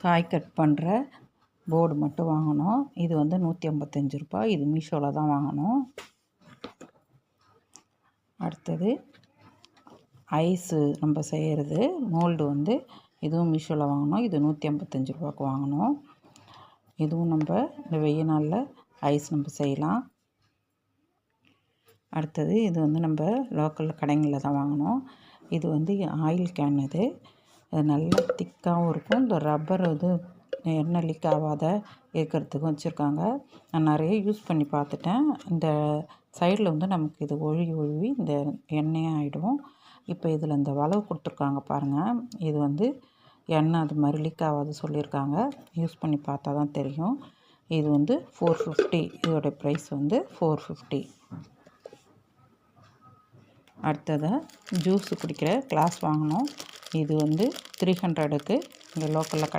காய் கட் பண்ணுற போர்டு மட்டும் வாங்கினோம். இது வந்து 155 ரூபாய். இது மீஷோவில் தான் வாங்கினோம். அடுத்தது ஐஸு நம்ம செய்கிறது மோல்டு வந்து இதுவும் மீஷோவில் வாங்கினோம். இது 155 ரூபாய்க்கு வாங்கினோம். இதுவும் நம்ம இந்த வெய்ய நாளில் ஐஸ் நம்ம செய்யலாம். அடுத்தது இது வந்து நம்ம லோக்கல் கடைங்களில் தான் வாங்கினோம். இது வந்து ஆயில் கேன். இது நல்லா திக்காகவும் இருக்கும். இந்த ரப்பர் இது எண்ணெய் லீக் ஆகாத இருக்கிறதுக்கும் வச்சுருக்காங்க. நான் நிறைய யூஸ் பண்ணி பார்த்துட்டேன். இந்த சைடில் வந்து நமக்கு இது ஒழுவி இந்த எண்ணெயாக ஆகிடும். இப்போ இதில் இந்த வளவு கொடுத்துருக்காங்க பாருங்கள். இது வந்து எண்ணெய் அது மாதிரி லீக் ஆகாது சொல்லியிருக்காங்க. யூஸ் பண்ணி பார்த்தா தான் தெரியும். இது வந்து 450. இதோடைய ப்ரைஸ் வந்து 450. அடுத்ததாக ஜூஸு குடிக்கிற கிளாஸ் வாங்கினோம். இது வந்து 300க்கு இங்கே லோக்கலில்